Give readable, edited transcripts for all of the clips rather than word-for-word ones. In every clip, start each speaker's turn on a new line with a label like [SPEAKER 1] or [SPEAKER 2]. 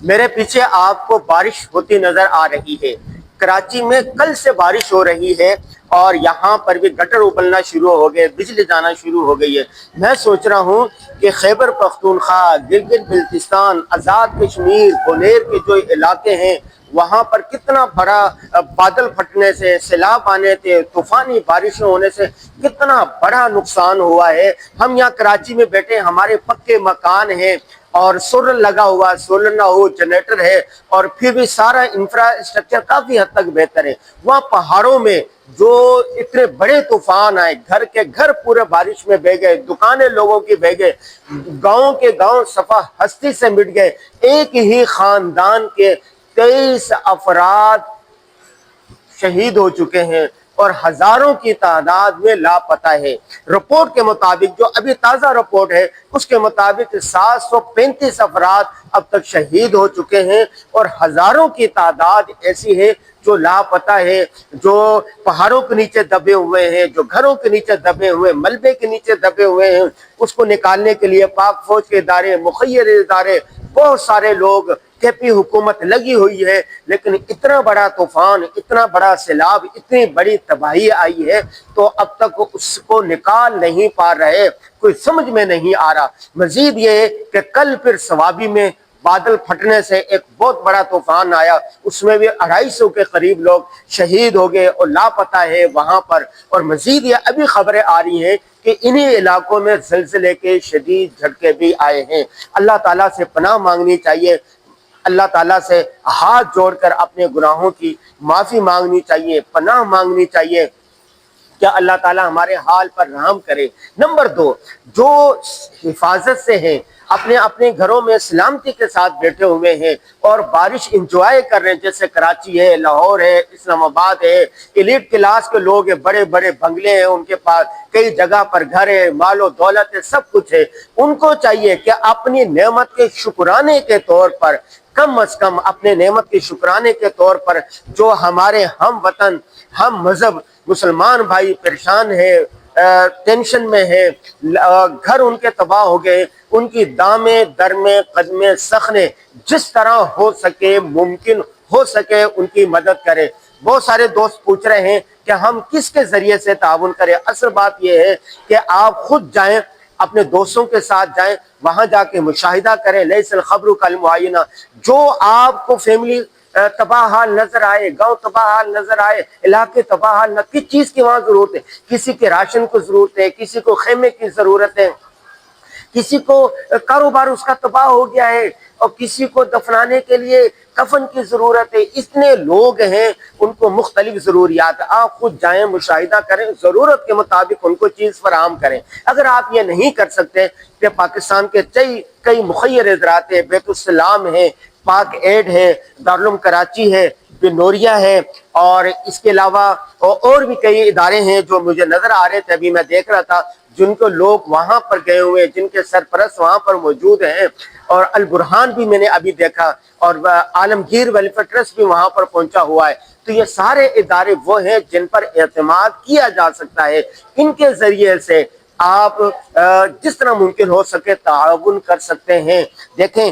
[SPEAKER 1] میرے پیچھے آپ کو بارش ہوتی نظر آ رہی ہے۔ کراچی میں کل سے بارش ہو رہی ہے اور یہاں پر بھی گٹر ابلنا شروع ہو گئے، بجلی جانا شروع ہو گئی ہے۔ میں سوچ رہا ہوں کہ خیبر پختونخوا، گلگت بلتستان، آزاد کشمیر، بونیر کے جو علاقے ہیں وہاں پر کتنا بڑا بادل پھٹنے سے، سیلاب آنے سے، طوفانی بارشیں ہونے سے کتنا بڑا نقصان ہوا ہے۔ ہم یہاں کراچی میں بیٹھے، ہمارے پکے مکان ہیں اور سولر لگا ہوا، سولر نہ ہو جنریٹر ہے، اور پھر بھی سارا انفراسٹرکچر کافی حد تک بہتر ہے۔ وہاں پہاڑوں میں جو اتنے بڑے طوفان آئے، گھر کے گھر پورے بارش میں بہ گئے، دکانیں لوگوں کی بہ گئے، گاؤں کے گاؤں صفا ہستی سے مٹ گئے۔ ایک ہی خاندان کے 23 افراد شہید ہو چکے ہیں اور ہزاروں کی تعداد میں لاپتہ ہے۔ رپورٹ کے مطابق، جو ابھی تازہ رپورٹ ہے اس کے مطابق 735 افراد اب تک شہید ہو چکے ہیں اور ہزاروں کی تعداد ایسی ہے جو لاپتہ ہے، جو پہاڑوں کے نیچے دبے ہوئے ہیں، جو گھروں کے نیچے دبے ہوئے، ملبے کے نیچے دبے ہوئے ہیں۔ اس کو نکالنے کے لیے پاک فوج کے ادارے، مخیر ادارے، بہت سارے لوگ، کے پی حکومت لگی ہوئی ہے، لیکن اتنا بڑا طوفان، اتنا بڑا سیلاب، اتنی بڑی تباہی آئی ہے تو اب تک اس کو نکال نہیں پا رہے، کوئی سمجھ میں نہیں آ رہا۔ مزید یہ کہ کل پھر صوابی میں بادل پھٹنے سے ایک بہت بڑا طوفان آیا، اس میں بھی 250 کے قریب لوگ شہید ہو گئے اور لاپتہ ہے وہاں پر۔ اور مزید یہ ابھی خبریں آ رہی ہیں کہ انہی علاقوں میں زلزلے کے شدید جھٹکے بھی آئے ہیں۔ اللہ تعالیٰ سے پناہ مانگنی چاہیے، اللہ تعالیٰ سے ہاتھ جوڑ کر اپنے گناہوں کی معافی مانگنی چاہیے، پناہ مانگنی چاہیے کہ اللہ تعالیٰ ہمارے حال پر رحم کرے۔ نمبر 2، جو حفاظت سے ہیں، اپنے اپنے گھروں میں سلامتی کے ساتھ بیٹھے ہوئے ہیں اور بارش انجوائے کر رہے ہیں، جیسے کراچی ہے، لاہور ہے، اسلام آباد ہے، ایلیٹ کلاس کے لوگ ہیں، بڑے بڑے بنگلے ہیں ان کے پاس، کئی جگہ پر گھر ہے، مال و دولت ہے، سب کچھ ہے، ان کو چاہیے کہ اپنی نعمت کے شکرانے کے طور پر کم از کم اپنے نعمت کے شکرانے کے طور پر جو ہمارے ہم وطن، ہم مذہب مسلمان بھائی پریشان ہے، ٹینشن میں ہے، گھر ان کے تباہ ہو گئے، ان کی دامیں درمیں قدمیں سخنے جس طرح ہو سکے، ممکن ہو سکے ان کی مدد کرے۔ بہت سارے دوست پوچھ رہے ہیں کہ ہم کس کے ذریعے سے تعاون کریں۔ اصل بات یہ ہے کہ آپ خود جائیں، اپنے دوستوں کے ساتھ جائیں، وہاں جا کے مشاہدہ کریں۔ لیس الخبر کالمعائنہ، جو آپ کو فیملی تباہ حال نظر آئے، گاؤں تباہ حال نظر آئے، علاقے تباہ حال، کس چیز کی وہاں ضرورت ہے؟ کسی کے راشن کو ضرورت ہے، کسی کو خیمے کی ضرورت ہے، کسی کو کاروبار اس کا تباہ ہو گیا ہے، اور کسی کو دفنانے کے لیے کفن کی ضرورت ہے۔ اتنے لوگ ہیں، ان کو مختلف ضروریات، آپ خود جائیں، مشاہدہ کریں، ضرورت کے مطابق ان کو چیز فراہم کریں۔ اگر آپ یہ نہیں کر سکتے کہ پاکستان کے کئی مخیر ادارات ہیں، بیت السلام ہے، پاک ایڈ ہے، دارالعلوم کراچی ہے، بنوریہ ہے، اور اس کے علاوہ اور بھی کئی ادارے ہیں جو مجھے نظر آ رہے تھے، ابھی میں دیکھ رہا تھا، جن کو لوگ وہاں پر گئے ہوئے، جن کے سرپرست وہاں پر موجود ہیں، اور البرہان بھی میں نے ابھی دیکھا، اور عالمگیر ویلفیئر ٹرسٹ بھی وہاں پر پہنچا ہوا ہے۔ تو یہ سارے ادارے وہ ہیں جن پر اعتماد کیا جا سکتا ہے، ان کے ذریعے سے آپ جس طرح ممکن ہو سکے تعاون کر سکتے ہیں۔ دیکھیں،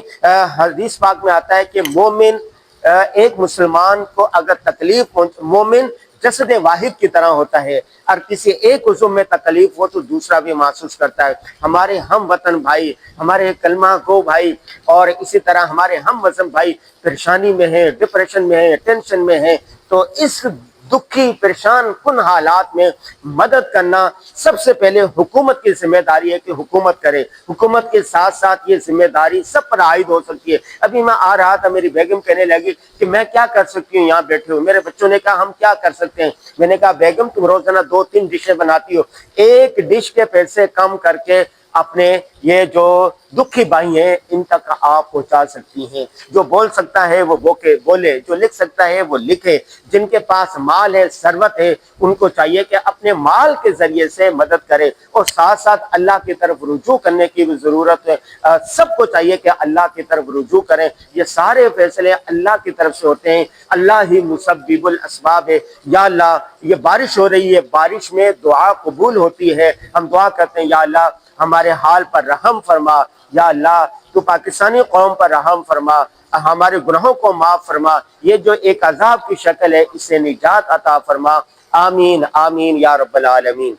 [SPEAKER 1] حدیث پاک میں آتا ہے کہ مومن، ایک مسلمان کو اگر تکلیف مومن جسد واحد کی طرح ہوتا ہے، اور کسی ایک عضو میں تکلیف ہو تو دوسرا بھی محسوس کرتا ہے۔ ہمارے ہم وطن بھائی، ہمارے کلمہ گو بھائی، اور اسی طرح ہمارے ہم مذہب بھائی پریشانی میں ہیں، ڈپریشن میں ہیں، ٹینشن میں ہیں، تو اس دکھی پریشان کن حالات میں مدد کرنا سب سے پہلے حکومت کی ذمہ داری ہے کہ حکومت کرے۔ حکومت کے ساتھ ساتھ یہ ذمہ داری سب پر عائد ہو سکتی ہے۔ ابھی میں آ رہا تھا، میری بیگم کہنے لگی کہ میں کیا کر سکتی ہوں یہاں بیٹھے ہوں، میرے بچوں نے کہا ہم کیا کر سکتے ہیں۔ میں نے کہا بیگم تم روزانہ 2-3 ڈشیں بناتی ہو، ایک ڈش کے پیسے کم کر کے اپنے یہ جو دکھی بھائی ہیں ان تک آپ پہنچا سکتی ہیں۔ جو بول سکتا ہے وہ بولے، جو لکھ سکتا ہے وہ لکھے۔ جن کے پاس مال ہے، ثروت ہے، ان کو چاہیے کہ اپنے مال کے ذریعے سے مدد کرے، اور ساتھ ساتھ اللہ کی طرف رجوع کرنے کی بھی ضرورت ہے۔ سب کو چاہیے کہ اللہ کی طرف رجوع کریں۔ یہ سارے فیصلے اللہ کی طرف سے ہوتے ہیں، اللہ ہی مسبب الاسباب ہے۔ یا اللہ، یہ بارش ہو رہی ہے، بارش میں دعا قبول ہوتی ہے، ہم دعا کرتے ہیں یا اللہ ہمارے حال پر رحم فرما، یا اللہ تو پاکستانی قوم پر رحم فرما، ہمارے گناہوں کو معاف فرما، یہ جو ایک عذاب کی شکل ہے اس سے نجات عطا فرما، آمین آمین یا رب العالمین۔